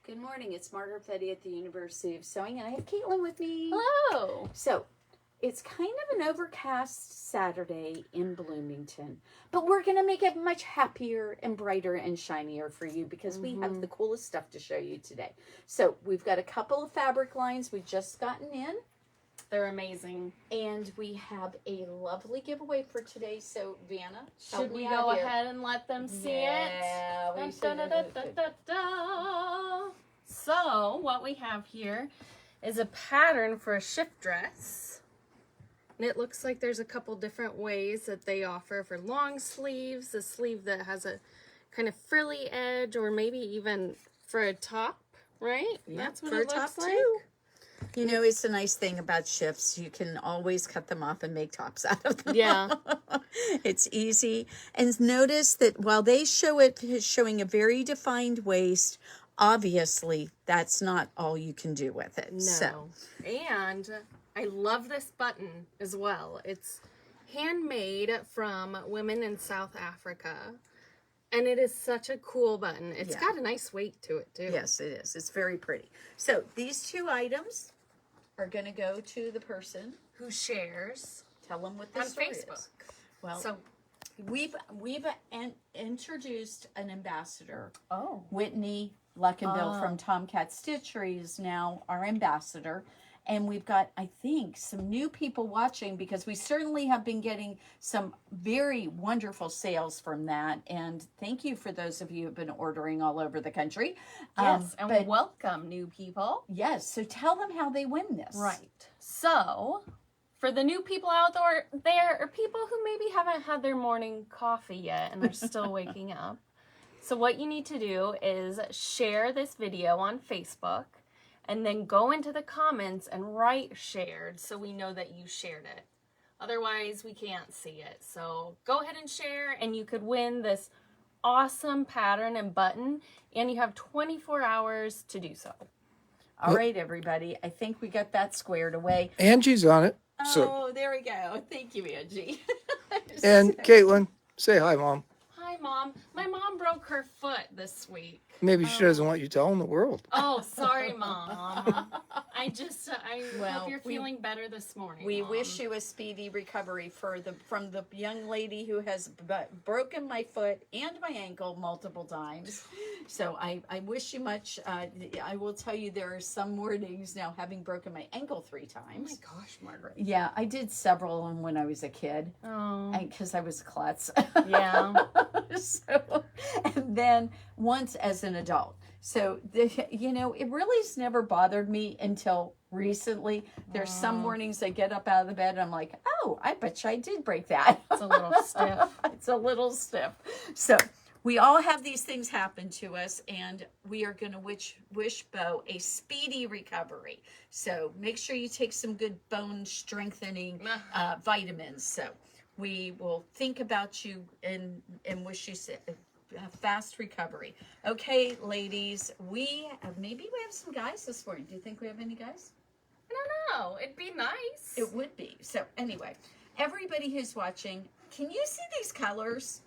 Good morning. It's Margaret Kaitlyn at the University of Sewing, and I have Kaitlyn with me. Hello. So, it's kind of an overcast Saturday in Bloomington, but we're going to make it much happier and brighter and shinier for you because we have the coolest stuff to show you today. So, we've got a couple of fabric lines we've just gotten in. They're amazing. And we have a lovely giveaway for today. So, Vanna, should we go ahead and let them see it? Yeah. So, what we have here is a pattern for a shift dress. And it looks like there's a couple different ways that they offer for long sleeves, a sleeve that has a kind of frilly edge, or maybe even for a top, right? Yeah, that's what for it a top looks like. too. You know, it's a nice thing about shifts. You can always cut them off and make tops out of them. Yeah. It's easy. And notice that while they show it showing a very defined waist, obviously that's not all you can do with it. No. So. And I love this button as well. It's handmade from women in South Africa. And it is such a cool button. It's got a nice weight to it, too. Yes, it is. It's very pretty. So these two items are going to go to the person who shares. Tell them what the on story Facebook. is. Well, so we've introduced an ambassador. Oh. Whitney Luckenbill from Tomkat Stitchery is now our ambassador. And we've got, I think, some new people watching because we certainly have been getting some very wonderful sales from that. And thank you for those of you who have been ordering all over the country. Yes, and welcome new people. Yes, so tell them how they win this. Right. So, for the new people out there are people who maybe haven't had their morning coffee yet and are still waking up. So what you need to do is share this video on Facebook. And then go into the comments and write shared so we know that you shared it. Otherwise, we can't see it. So go ahead and share, and you could win this awesome pattern and button. And you have 24 hours to do so. All right, everybody. I think we got that squared away. Angie's on it. Oh, there we go. Thank you, Angie. And Kaitlyn, say hi, Mom. Hi, Mom. My mom broke her foot this week. Maybe she doesn't want you telling the world. Oh, sorry, Mom. I hope you're feeling better this morning. We Mom. wish you a speedy recovery from the young lady who has broken my foot and my ankle multiple times. So I wish you much. I will tell you there are some mornings now having broken my ankle 3 times. Oh my gosh, Margaret. Yeah, I did several of them when I was a kid. Oh. Because I was a klutz. Yeah. So, and then once as an adult. So, it really's never bothered me until recently. There's some mornings I get up out of the bed and I'm like, oh, I bet you I did break that. It's a little stiff. It's a little stiff. So, we all have these things happen to us, and we are going to wish Bo a speedy recovery. So, make sure you take some good bone strengthening vitamins. So, we will think about you and wish you a fast recovery. Okay, ladies, maybe we have some guys this morning. Do you think we have any guys? I don't know. It'd be nice. It would be. So anyway, everybody who's watching, can you see these colors?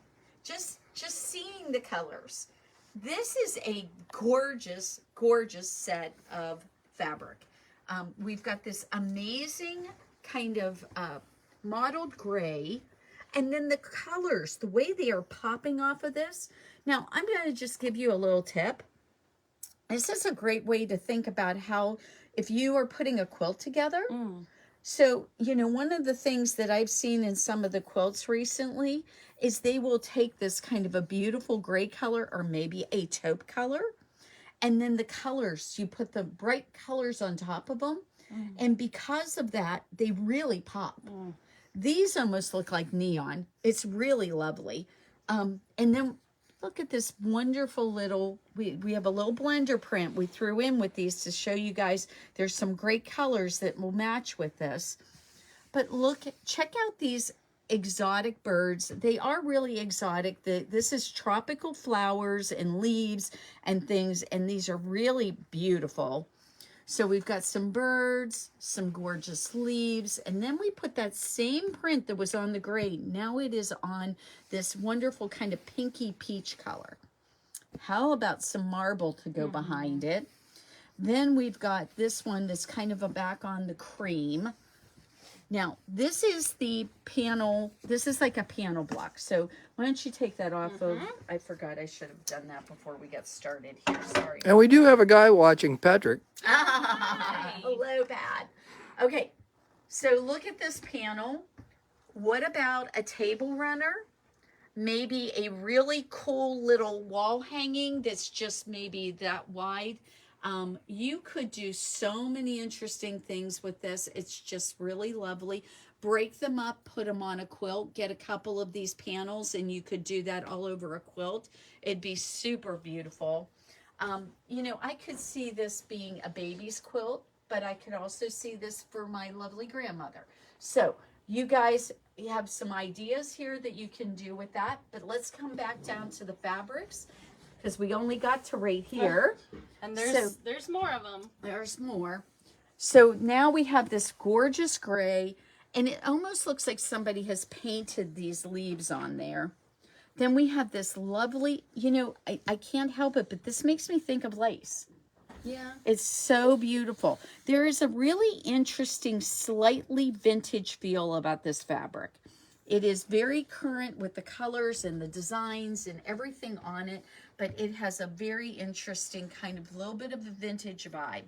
Just seeing the colors. This is a gorgeous, gorgeous set of fabric. We've got this amazing kind of mottled gray, and then the colors, the way they are popping off of this. Now, I'm going to just give you a little tip. This is a great way to think about how, if you are putting a quilt together. So, one of the things that I've seen in some of the quilts recently is they will take this kind of a beautiful gray color or maybe a taupe color, and then the colors, you put the bright colors on top of them, and because of that, they really pop. These almost look like neon. It's really lovely. And then look at this wonderful little, we have a little blender print we threw in with these to show you guys there's some great colors that will match with this. But check out these exotic birds. They are really exotic. This is tropical flowers and leaves and things, and these are really beautiful. So we've got some birds, some gorgeous leaves, and then we put that same print that was on the gray. Now it is on this wonderful kind of pinky peach color. How about some marble to go behind it? Then we've got this one that's kind of a back on the cream. Now, this is the panel. This is like a panel block. So why don't you take that off of, I forgot I should have done that before we got started here. Sorry. And we do have a guy watching, Patrick. Hello, Pat. Okay, so look at this panel. What about a table runner? Maybe a really cool little wall hanging that's just maybe that wide. You could do so many interesting things with this. It's just really lovely. Break them up, put them on a quilt, get a couple of these panels, and you could do that all over a quilt. It'd be super beautiful. You know, I could see this being a baby's quilt, but I could also see this for my lovely grandmother. So you guys have some ideas here that you can do with that, but let's come back down to the fabrics, because we only got to right here. And there's more of them. There's more. So now we have this gorgeous gray, and it almost looks like somebody has painted these leaves on there. Then we have this lovely, you know, I can't help it, but this makes me think of lace. Yeah. It's so beautiful. There is a really interesting, slightly vintage feel about this fabric. It is very current with the colors and the designs and everything on it, but it has a very interesting kind of little bit of a vintage vibe.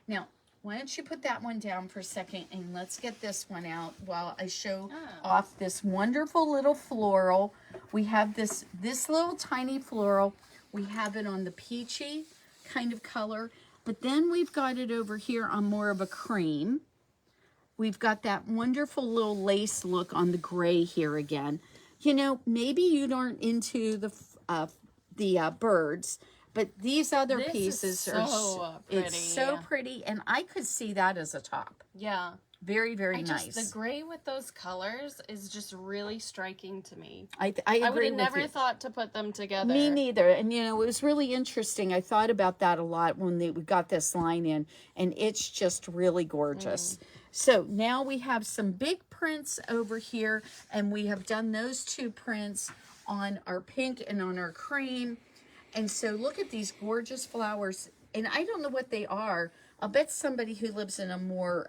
Now, why don't you put that one down for a second, and let's get this one out while I show off this wonderful little floral. We have this little tiny floral. We have it on the peachy kind of color, but then we've got it over here on more of a cream. We've got that wonderful little lace look on the gray here again. You know, maybe you aren't into the birds, but these other pieces are so pretty. It's so pretty, and I could see that as a top. Yeah. Very, very nice. The gray with those colors is just really striking to me. I agree I would have with never you. thought to put them together. Me neither. And, you know, it was really interesting. I thought about that a lot when we got this line in, and it's just really gorgeous. So now we have some big prints over here, and we have done those two prints on our pink and on our cream. And so look at these gorgeous flowers. And I don't know what they are. I'll bet somebody who lives in a more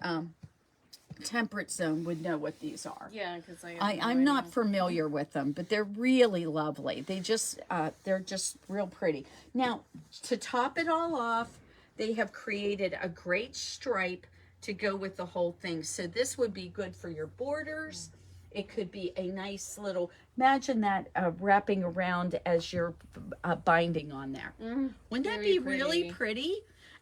temperate zone would know what these are. Yeah, because I'm not familiar with them, but they're really lovely. They're just real pretty. Now, to top it all off, they have created a great stripe to go with the whole thing. So this would be good for your borders. It could be a nice little, imagine that wrapping around as you're binding on there. Wouldn't that be really pretty?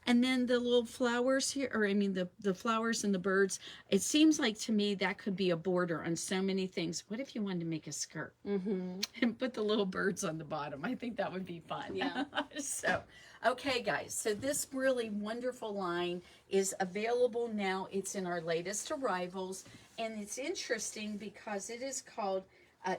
And then the little flowers here, or I mean the flowers and the birds, it seems like to me that could be a border on so many things. What if you wanted to make a skirt and put the little birds on the bottom? I think that would be fun. Yeah. So, okay guys, so this really wonderful line is available now. It's in our latest arrivals, and it's interesting because it is called,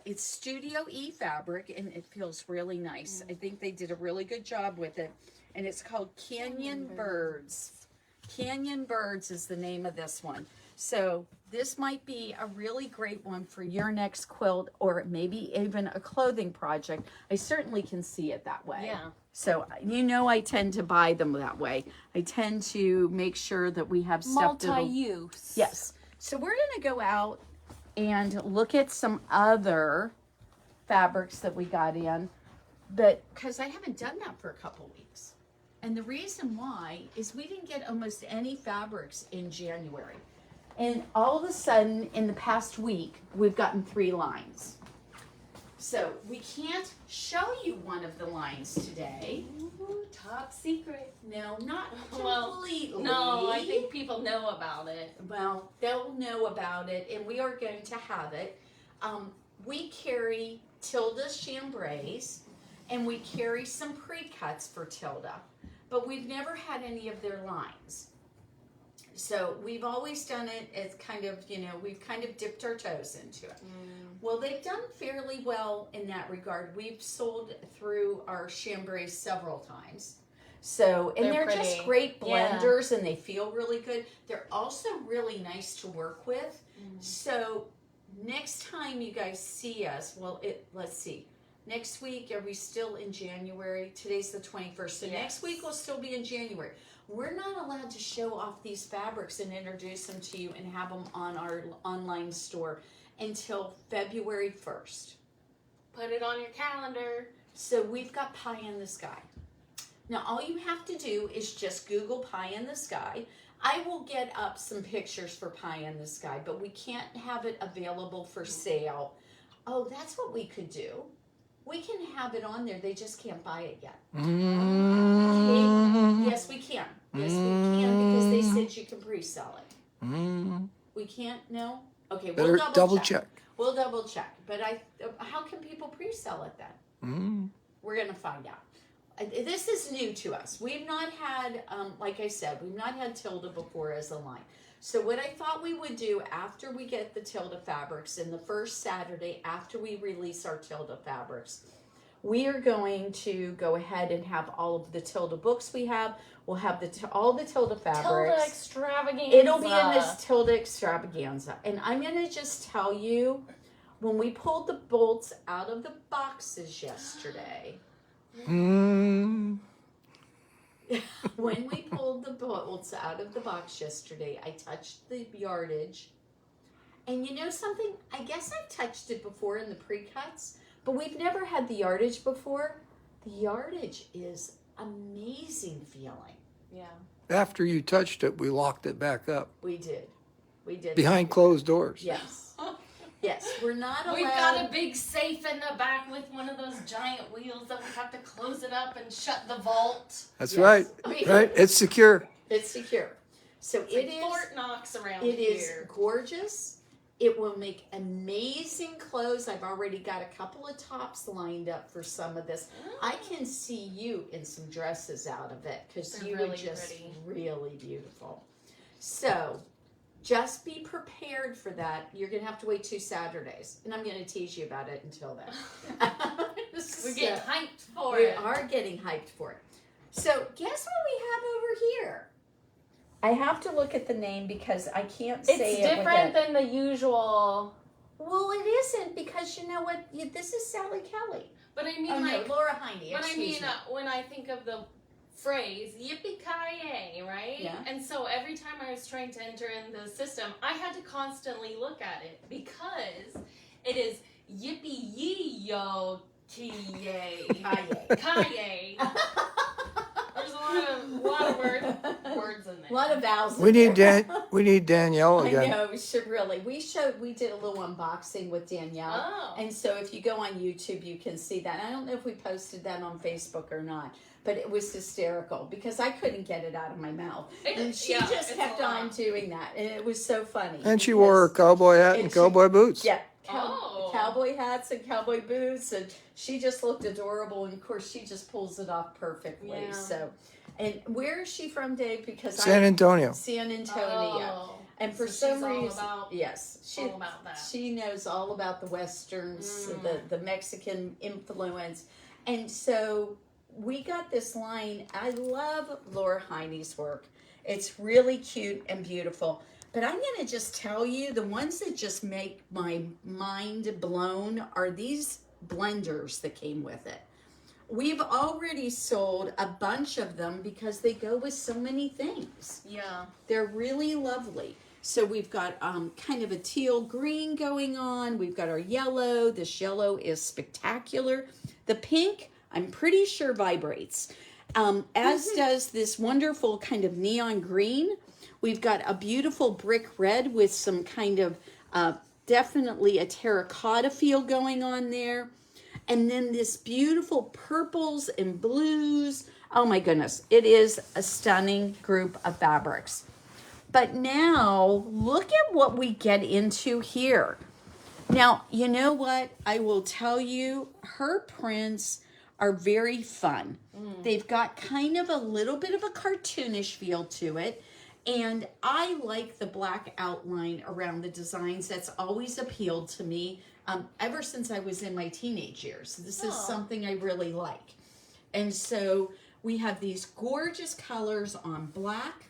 it's Studio E fabric, and it feels really nice. I think they did a really good job with it. And it's called Canyon Birds. Canyon Birds is the name of this one. So this might be a really great one for your next quilt, or maybe even a clothing project. I certainly can see it that way. Yeah. So, you know, I tend to buy them that way. I tend to make sure that we have stuff multi-use. Yes. So we're going to go out and look at some other fabrics that we got in, but because I haven't done that for a couple weeks. And the reason why is we didn't get almost any fabrics in January. And all of a sudden, in the past week, we've gotten 3 lines. So we can't show you one of the lines today. Ooh, top secret. No, not Well, completely. no, I think people know about it. Well, they'll know about it, and we are going to have it. We carry Tilda's chambrays, and we carry some pre-cuts for Tilda. But we've never had any of their lines. So we've always done it as kind of, you know, we've kind of dipped our toes into it. Well, they've done fairly well in that regard. We've sold through our chambrays several times. So, and they're just pretty. great Yeah. blenders, and they feel really good. They're also really nice to work with. So next time you guys see us, well, let's see. Next week, are we still in January? Today's the 21st. So next week we'll still be in January. We're not allowed to show off these fabrics and introduce them to you and have them on our online store until February 1st. Put it on your calendar. So we've got pie in the sky. Now all you have to do is just Google pie in the sky. I will get up some pictures for pie in the sky, but we can't have it available for sale. Oh, that's what we could do. We can have it on there. They just can't buy it yet. Okay. Yes, we can. Yes, we can because they said you can pre-sell it. We can't? No? Okay, we'll Better double check. We'll double check. But how can people pre-sell it then? We're going to find out. This is new to us. We've not had, like I said, we've not had Tilda before as a line. So what I thought we would do after we get the Tilda fabrics, in the first Saturday after we release our Tilda fabrics, we are going to go ahead and have all of the Tilda books we have. We'll have all the Tilda fabrics. Tilda extravaganza. It'll be in this Tilda extravaganza. And I'm going to just tell you, when we pulled the bolts out of the boxes yesterday, when we pulled the bolts out of the box yesterday, I touched the yardage. And you know something? I guess I've touched it before in the pre-cuts, but we've never had the yardage before. The yardage is amazing feeling. Yeah. After you touched it, we locked it back up. We did. We did. Behind closed doors. Yes. Yes, we're not allowed. We've got a big safe in the back with one of those giant wheels that we have to close it up and shut the vault. That's Yes. right. Right? It's secure. It's secure. So It's like Fort Knox around It here. is gorgeous. It will make amazing clothes. I've already got a couple of tops lined up for some of this. I can see you in some dresses out of it because They're you really are just pretty. really beautiful. So just be prepared for that. You're going to have to wait 2 Saturdays. And I'm going to tease you about it until then. We're getting hyped for We it. are getting hyped for it. So guess what we have over here? I have to look at the name because I can't say It's it different without... than the usual. Well, it isn't because you know what? This is Sally Kelly. But I mean, Oh, like, no, Laura Heine. but I mean, Excuse me. when I think of the phrase yippee-ki-yay, right? Yeah. And so every time I was trying to enter in the system, I had to constantly look at it because it is yippee-yee-yo-ki-yay. Ki-yay. There's a lot of words in there. A lot of vowels. We in need there. we need Danielle I again. know, we should really. We did a little unboxing with Danielle. Oh. And so if you go on YouTube, you can see that. I don't know if we posted that on Facebook or not, but it was hysterical because I couldn't get it out of my mouth. And she just kept on doing that. And it was so funny. And she wore her cowboy hat and and she- cowboy boots. Yeah. Oh. Cowboy hats and cowboy boots. And she just looked adorable. And of course, she just pulls it off perfectly. Yeah. So, and where is she from, Dave? Because San Antonio. San Antonio. Oh. And for So some she's all reason, about- yes, all about that. she knows all about the westerns, the Mexican influence, and so we got this line. I love Laura Heine's work; it's really cute and beautiful. But I'm going to just tell you, the ones that just make my mind blown are these blenders that came with it. We've already sold a bunch of them because they go with so many things. Yeah. They're really lovely. So we've got kind of a teal green going on. We've got our yellow. This yellow is spectacular. The pink, I'm pretty sure vibrates. As does this wonderful kind of neon green. We've got a beautiful brick red with some kind of definitely a terracotta feel going on there. And then this beautiful purples and blues. Oh my goodness, it is a stunning group of fabrics. But now, look at what we get into here. Now, you know what? I will tell you, her prints are very fun. They've got kind of a little bit of a cartoonish feel to it. And I like the black outline around the designs. That's always appealed to me ever since I was in my teenage years. This is something I really like. And so we have these gorgeous colors on black.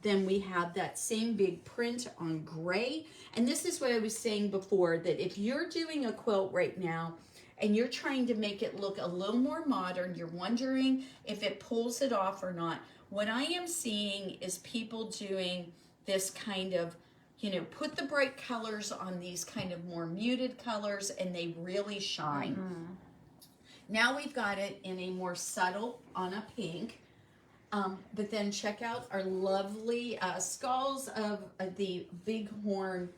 Then we have that same big print on gray. And this is what I was saying before, that if you're doing a quilt right now and you're trying to make it look a little more modern, you're wondering if it pulls it off or not. What I am seeing is people doing this kind of, you know, put the bright colors on these kind of more muted colors and they really shine. Now we've got it in a more subtle on a pink. But then check out our lovely skulls of the bighorn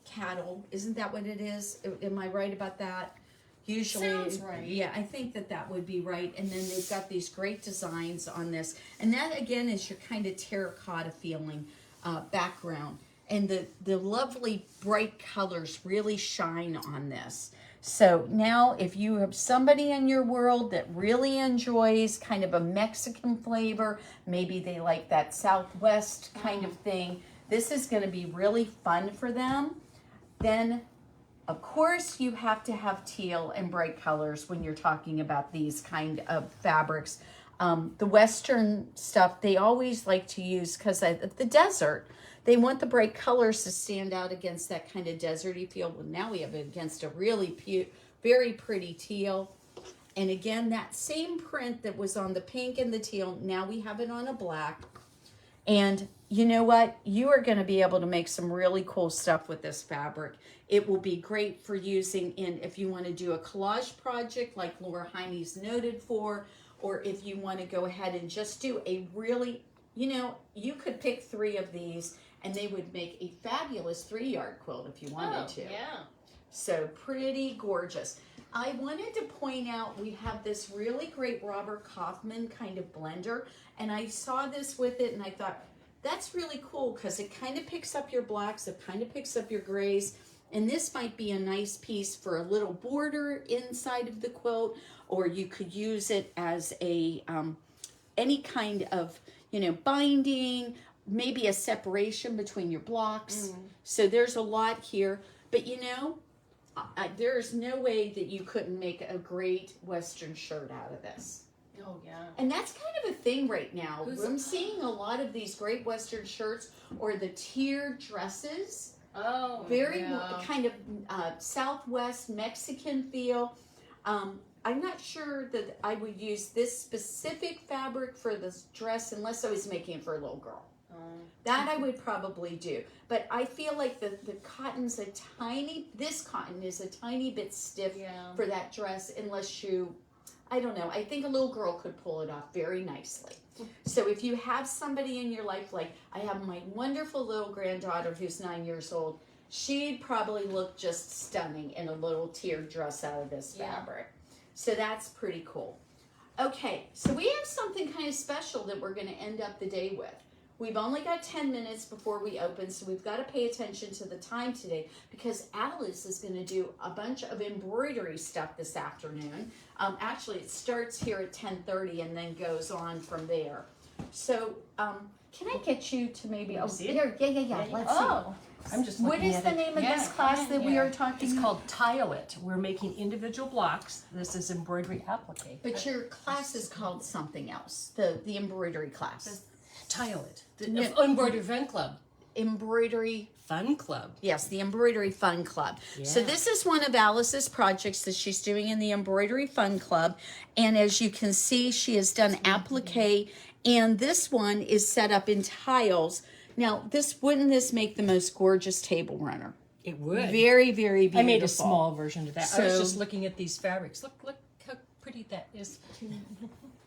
cattle. Isn't that what it is? Am I right about that? Usually, Sounds right. Yeah, I think that would be right. And then they've got these great designs on this. And that, again, is your kind of terracotta feeling background. And the lovely bright colors really shine on this. So now if you have somebody in your world that really enjoys kind of a Mexican flavor, maybe they like that Southwest kind of thing, this is going to be really fun for them. Then, of course, you have to have teal and bright colors when you're talking about these kind of fabrics. The Western stuff, they always like to use, because of the desert, they want the bright colors to stand out against that kind of deserty feel. Well, now we have it against a really very pretty teal. And again, that same print that was on the pink and the teal, now we have it on a black. And you know what? You are going to be able to make some really cool stuff with this fabric. It will be great for using in, if you want to do a collage project like Laura Heine's noted for, or if you want to go ahead and just do a really, you know, you could pick 3 of these and they would make a fabulous 3-yard quilt if you wanted to. Yeah. So pretty gorgeous. I wanted to point out we have this really great Robert Kaufman kind of blender, and I saw this with it and I thought, that's really cool because it kind of picks up your blacks, it kind of picks up your grays, and this might be a nice piece for a little border inside of the quilt, or you could use it as a any kind of, you know, binding, maybe a separation between your blocks. So there's a lot here, but you know, there's no way that you couldn't make a great Western shirt out of this. Oh, yeah. And that's kind of a thing right now. I'm seeing a lot of these great Western shirts or the tiered dresses. Oh, Very yeah. kind of Southwest Mexican feel. I'm not sure that I would use this specific fabric for this dress unless I was making it for a little girl. That I would probably do. But I feel like the cotton's this cotton is a tiny bit stiff for that dress unless you, I don't know, I think a little girl could pull it off very nicely. So if you have somebody in your life, like I have my wonderful little granddaughter who's 9 years old, she'd probably look just stunning in a little tiered dress out of this fabric. So that's pretty cool. Okay, so we have something kind of special that we're going to end up the day with. We've only got 10 minutes before we open, so we've got to pay attention to the time today because Alice is going to do a bunch of embroidery stuff this afternoon. Actually, it starts here at 10:30 and then goes on from there. So, can I get you to maybe... Oh, here, yeah. Let's see. I'm just What looking is at the it. name of this class that we are talking It's about? called Tile It. We're making individual blocks. This is embroidery applique. But your class is called something else, the embroidery class. Tile It. The No. Embroidery Fun Club. Embroidery... Fun Club. Yes, the Embroidery Fun Club. So Yeah. this is one of Alice's projects that she's doing in the Embroidery Fun Club. And as you can see, she has done applique. And this one is set up in tiles. Now, wouldn't this make the most gorgeous table runner? It would. Very, very beautiful. I made a small version of that. I was So- just looking at these fabrics. Look how pretty that is.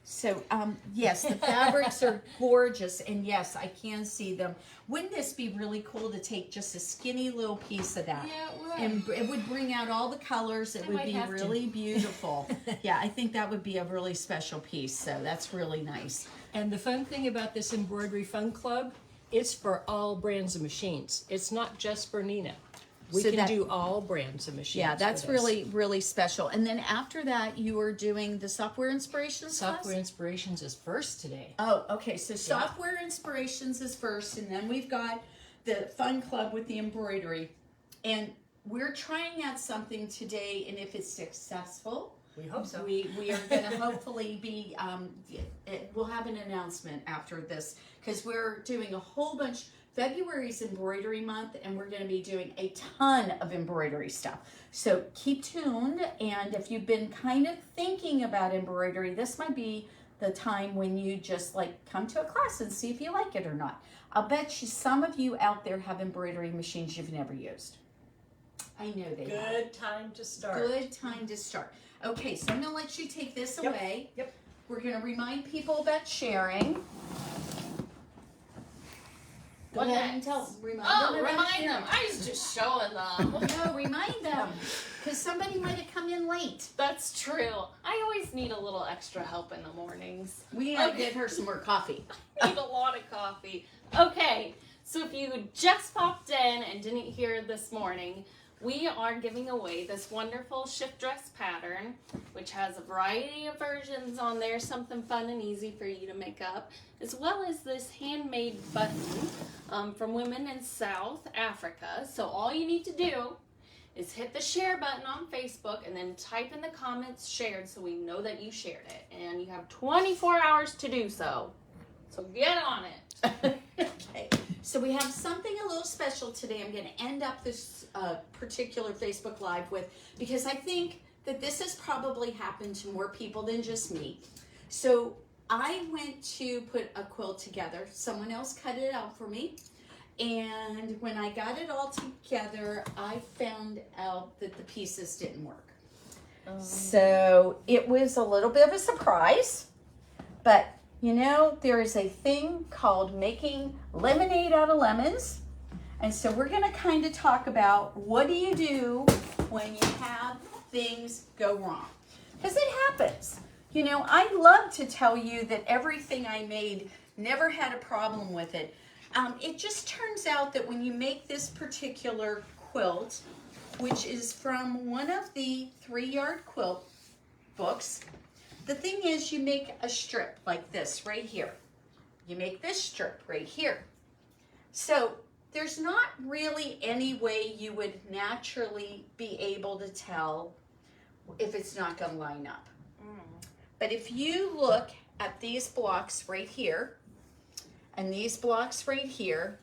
So, yes, the fabrics are gorgeous, and yes, I can see them. Wouldn't this be really cool to take just a skinny little piece of that? Yeah, it would. And it would bring out all the colors. It would might be have to. really beautiful. Yeah, I think that would be a really special piece, so that's really nice. And the fun thing about this Embroidery Fun Club, it's for all brands of machines. It's not just for Nina. We So can that- do all brands of machines. Yeah, that's with us. really, really special. And then after that, you were doing the Software Inspirations class? Software Inspirations is first today. Oh, okay. So Software Inspirations is first, and then we've got the Fun Club with the embroidery. And we're trying out something today, and if it's successful, We hope so. we are going to hopefully be, we'll have an announcement after this, because we're doing a whole bunch. February's embroidery month, and we're going to be doing a ton of embroidery stuff. So keep tuned, and if you've been kind of thinking about embroidery, this might be the time when you just like come to a class and see if you like it or not. I'll bet you some of you out there have embroidery machines you've never used. I know they have. Good time to start. Good time to start. Okay, so I'm going to let you take this away. Yep. We're going to remind people about sharing. Go What ahead and next? remind Oh, them about remind sharing. them. I was just showing them. No, remind them, because somebody might have come in late. That's true. I always need a little extra help in the mornings. We gotta get her some more coffee. Need a lot of coffee. Okay, so if you just popped in and didn't hear this morning, we are giving away this wonderful shift dress pattern, which has a variety of versions on there, something fun and easy for you to make up, as well as this handmade button from women in South Africa. So all you need to do is hit the share button on Facebook and then type in the comments shared so we know that you shared it. And you have 24 hours to do so. So get on it. Okay, so we have something a little special today. I'm going to end up this particular Facebook Live with, because I think that this has probably happened to more people than just me. So I went to put a quilt together. Someone else cut it out for me. And when I got it all together, I found out that the pieces didn't work. So it was a little bit of a surprise, but you know, there is a thing called making lemonade out of lemons. And so we're going to kind of talk about what do you do when you have things go wrong? Because it happens. You know, I love to tell you that everything I made never had a problem with it. It just turns out that when you make this particular quilt, which is from one of the 3-yard quilt books, the thing is you make a strip like this right here. You make this strip right here. So there's not really any way you would naturally be able to tell if it's not going to line up. But if you look at these blocks right here and these blocks right here,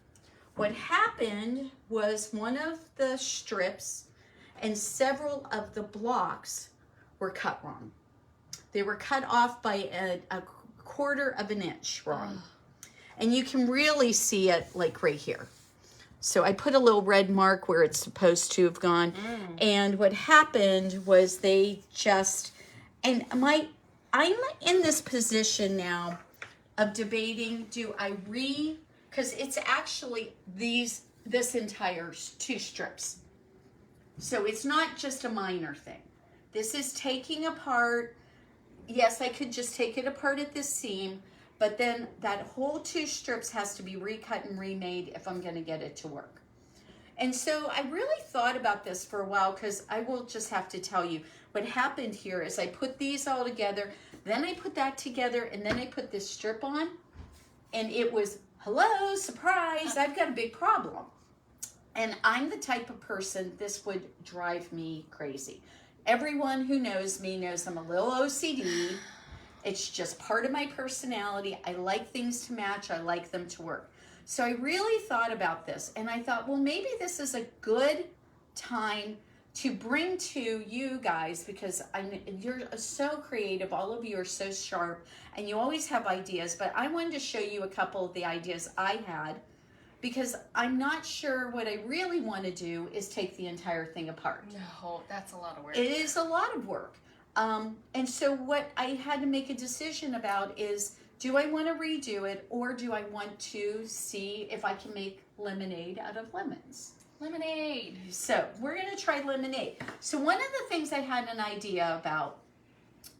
what happened was one of the strips and several of the blocks were cut wrong. They were cut off by a quarter of an inch wrong. And you can really see it like right here. So I put a little red mark where it's supposed to have gone. And what happened was they just, and I'm in this position now of debating, do I because it's actually this entire 2 strips. So it's not just a minor thing. This is taking apart. Yes, I could just take it apart at this seam, but then that whole 2 strips has to be recut and remade if I'm going to get it to work. And so I really thought about this for a while, because I will just have to tell you what happened here is I put these all together, then I put that together, and then I put this strip on, and it was, hello, surprise, I've got a big problem. And I'm the type of person, this would drive me crazy. Everyone who knows me knows I'm a little OCD. It's just part of my personality. I like things to match. I like them to work. So I really thought about this, and I thought, well, maybe this is a good time to bring to you guys, because you're so creative. All of you are so sharp, and you always have ideas, but I wanted to show you a couple of the ideas I had, because I'm not sure what I really want to do is take the entire thing apart. No, that's a lot of work. It is a lot of work. And so what I had to make a decision about is, do I want to redo it, or do I want to see if I can make lemonade out of lemons? Lemonade. So we're going to try lemonade. So one of the things I had an idea about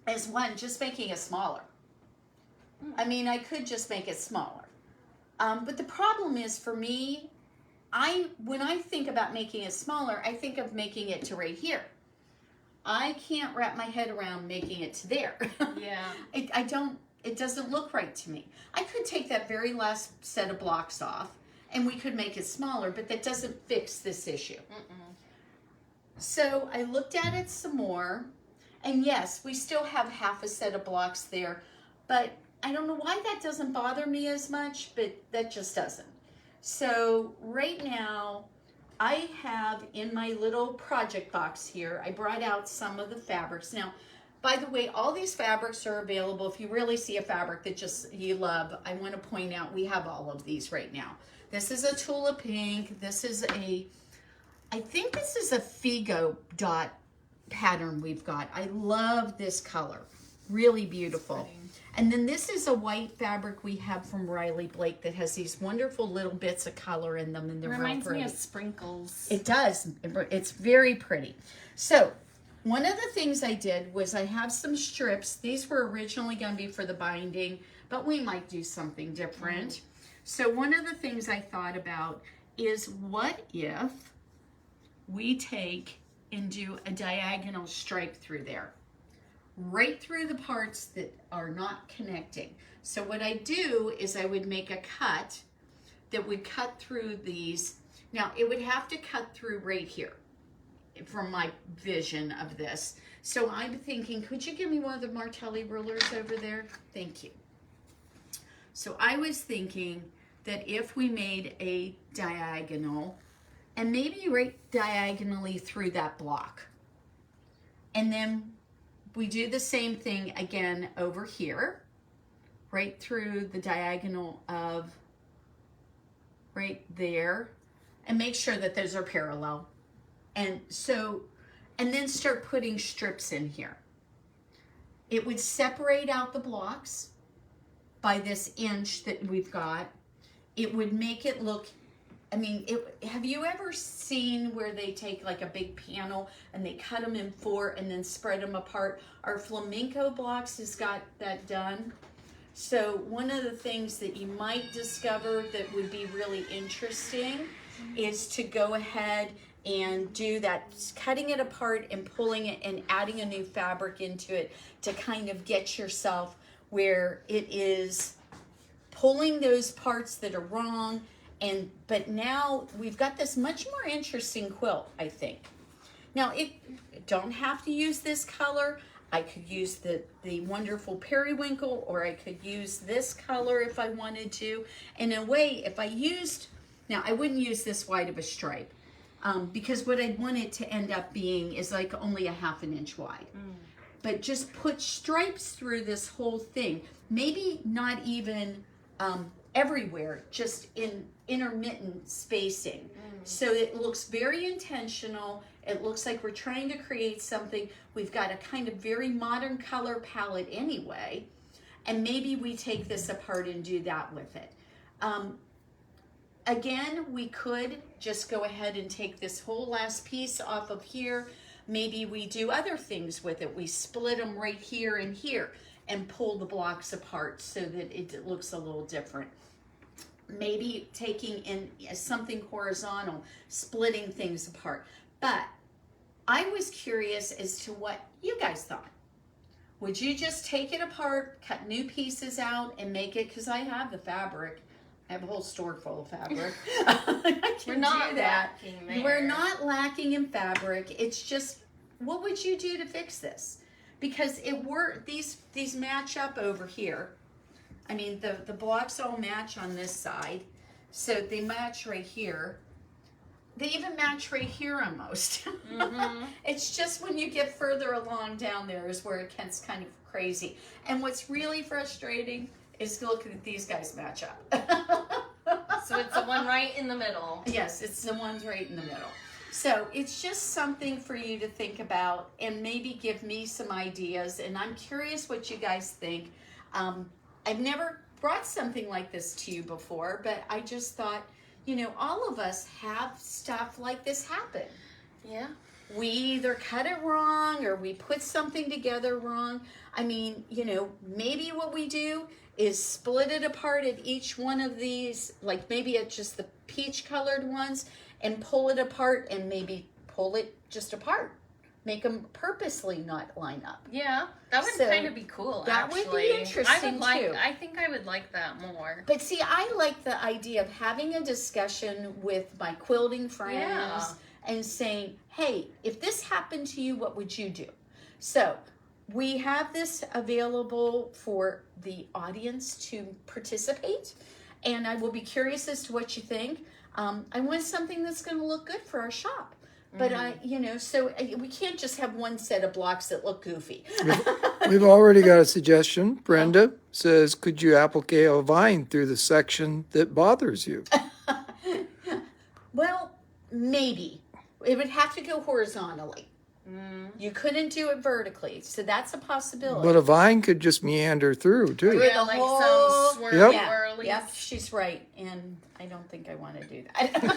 is, one, just making it smaller. I mean, I could just make it smaller. But the problem is, for me, when I think about making it smaller, I think of making it to right here. I can't wrap my head around making it to there. Yeah. It doesn't look right to me. I could take that very last set of blocks off and we could make it smaller, but that doesn't fix this issue. So I looked at it some more, and yes, we still have half a set of blocks there, but I don't know why that doesn't bother me as much, but that just doesn't. So right now, I have in my little project box here, I brought out some of the fabrics. Now, by the way, all these fabrics are available. If you really see a fabric that just you love, I want to point out we have all of these right now. This is a tulip pink. This is I think this is a Figo dot pattern we've got. I love this color. Really beautiful. And then this is a white fabric we have from Riley Blake that has these wonderful little bits of color in them, and they're Reminds real me pretty. of sprinkles. It does. It's very pretty. So one of the things I did was I have some strips. These were originally going to be for the binding, but we might do something different. So one of the things I thought about is, what if we take and do a diagonal stripe through there, right through the parts that are not connecting. So what I do is I would make a cut that would cut through these. Now it would have to cut through right here from my vision of this. So I'm thinking, could you give me one of the Martelli rulers over there? Thank you. So I was thinking that if we made a diagonal, and maybe right diagonally through that block, and then we do the same thing again over here, right through the diagonal of right there, and make sure that those are parallel. And so, and then start putting strips in here. It would separate out the blocks by this inch that we've got. It would make it look, I mean, have you ever seen where they take like a big panel and they cut them in 4 and then spread them apart? Our flamenco blocks has got that done. So one of the things that you might discover that would be really interesting is to go ahead and do that, cutting it apart and pulling it and adding a new fabric into it to kind of get yourself where it is pulling those parts that are wrong. But now we've got this much more interesting quilt, I think. Now, don't have to use this color. I could use the wonderful periwinkle, or I could use this color if I wanted to. In a way, if I used, now I wouldn't use this wide of a stripe, because what I'd want it to end up being is like only a 1/2 inch wide. But just put stripes through this whole thing. Maybe not even everywhere, just in intermittent spacing. So it looks very intentional. It looks like we're trying to create something. We've got a kind of very modern color palette anyway, and maybe we take this apart and do that with it. Again, we could just go ahead and take this whole last piece off of here. Maybe we do other things with it. We split them right here and here and pull the blocks apart so that it looks a little different. Maybe taking in something horizontal, splitting things apart. But I was curious as to what you guys thought. Would you just take it apart, cut new pieces out, and make it, because I have the fabric. I have a whole store full of fabric. We're not lacking there. We're not lacking in fabric. It's just, what would you do to fix this? Because these match up over here. I mean, the blocks all match on this side. So they match right here. They even match right here almost. It's just when you get further along down there is where it gets kind of crazy. And what's really frustrating is to look at these guys match up. So it's the one right in the middle. Yes, it's the ones right in the middle. So it's just something for you to think about and maybe give me some ideas. And I'm curious what you guys think. I've never brought something like this to you before, but I just thought, you know, all of us have stuff like this happen. Yeah. We either cut it wrong or we put something together wrong. I mean, you know, maybe what we do is split it apart at each one of these, like maybe at just the peach colored ones, and pull it apart and maybe pull it just apart. Make them purposely not line up. Yeah, that would So, kind of be cool. that would be actually. interesting, too. I think I would like that more. But see, I like the idea of having a discussion with my quilting friends Yeah. and saying, hey, if this happened to you, what would you do? So we have this available for the audience to participate. and I will be curious as to what you think. I want something that's going to look good for our shop. But we can't just have one set of blocks that look goofy. We've already got a suggestion. Brenda says, could you applique a vine through the section that bothers you? Well, maybe. It would have to go horizontally. You couldn't do it vertically, so that's a possibility. But a vine could just meander through, too. Yeah, like some swirly whirlies. Yep, she's right, and I don't think I want to do that.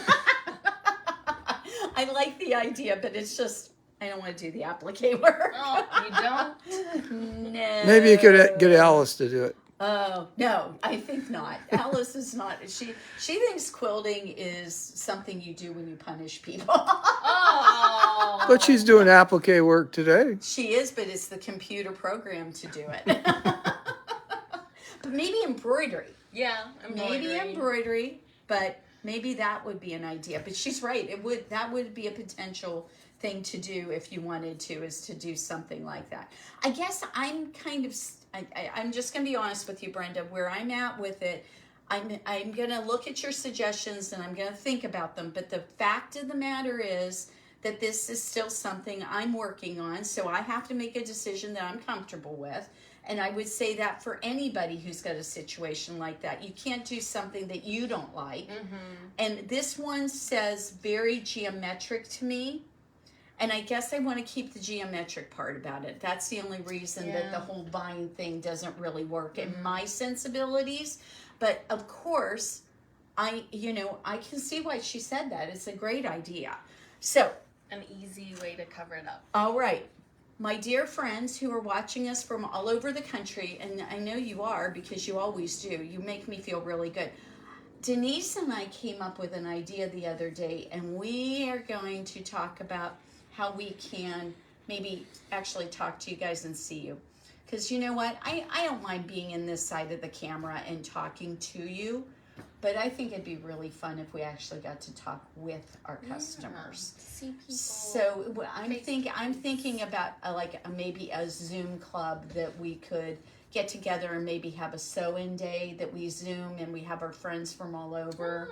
I like the idea, but it's just, I don't want to do the applique work. Oh, you don't? No. Maybe you could get Alice to do it. Oh, no, I think not. Alice is not. She thinks quilting is something you do when you punish people. Oh. But she's doing applique work today. She is, but it's the computer program to do it. But maybe embroidery. Yeah, Maybe embroidery, but maybe that would be an idea. But she's right. That would be a potential thing to do if you wanted to, is to do something like that. I guess I'm kind of, I'm just going to be honest with you, Brenda, where I'm at with it. I'm going to look at your suggestions and I'm going to think about them. But the fact of the matter is that this is still something I'm working on. So I have to make a decision that I'm comfortable with. And I would say that for anybody who's got a situation like that. You can't do something that you don't like. And this one says very geometric to me. And I guess I want to keep the geometric part about it. That's the only reason that the whole vine thing doesn't really work in my sensibilities. But of course, I can see why she said that. It's a great idea. So, an easy way to cover it up. all right. My dear friends who are watching us from all over the country, and I know you are because you always do. You make me feel really good. Denise and I came up with an idea the other day, and we are going to talk about how we can maybe actually talk to you guys and see you. Because you know what? I don't mind being in this side of the camera and talking to you, but I think it'd be really fun if we actually got to talk with our customers. See people. So I'm thinking about maybe a Zoom club that we could get together and maybe have a sew-in day that we Zoom and we have our friends from all over.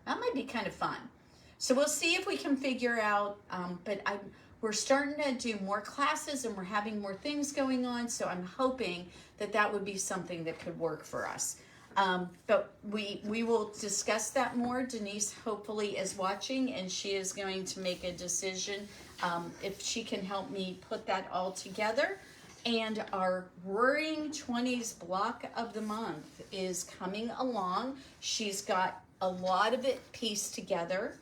That might be kind of fun. So we'll see if we can figure out, but we're starting to do more classes and we're having more things going on. So I'm hoping that would be something that could work for us. But we will discuss that more. Denise hopefully is watching and she is going to make a decision if she can help me put that all together. And our Roaring 20s block of the month is coming along. She's got a lot of it pieced together.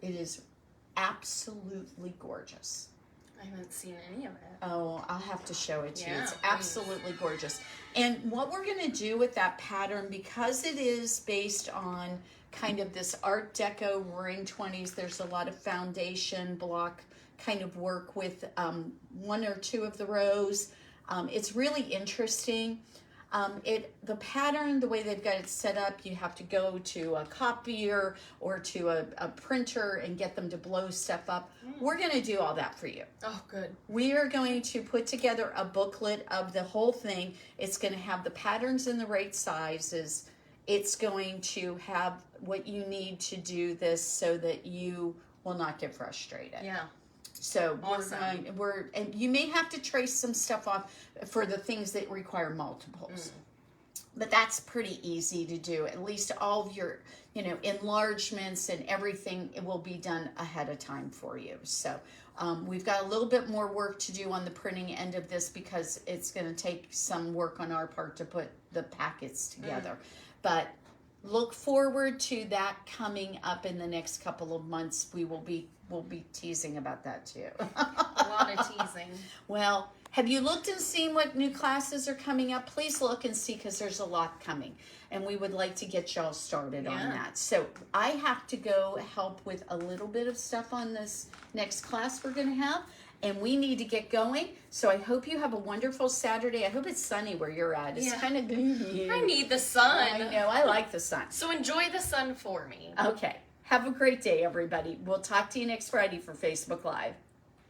It is absolutely gorgeous. I haven't seen any of it. Oh, I'll have to show it to you. Yeah, It's please. absolutely gorgeous. And what we're going to do with that pattern, because it is based on kind of this Art Deco Roaring 20s, there's a lot of foundation block kind of work with one or two of the rows. It's really interesting. The pattern, the way they've got it set up, you have to go to a copier or to a printer and get them to blow stuff up. We're going to do all that for you. Oh, good. We are going to put together a booklet of the whole thing. It's going to have the patterns and the right sizes. It's going to have what you need to do this so that you will not get frustrated. Yeah. So Awesome. and you may have to trace some stuff off for the things that require multiples. But that's pretty easy to do. At least all of your, enlargements and everything, it will be done ahead of time for you. So we've got a little bit more work to do on the printing end of this because it's going to take some work on our part to put the packets together. But look forward to that coming up in the next couple of months. We'll be teasing about that too. A lot of teasing. Well, have you looked and seen what new classes are coming up? Please look and see because there's a lot coming. And we would like to get y'all started on that. So I have to go help with a little bit of stuff on this next class we're going to have. And we need to get going. So I hope you have a wonderful Saturday. I hope it's sunny where you're at. It's kind of gloomy. I need the sun. I know. I like the sun. So enjoy the sun for me. Okay. Have a great day, everybody. We'll talk to you next Friday for Facebook Live.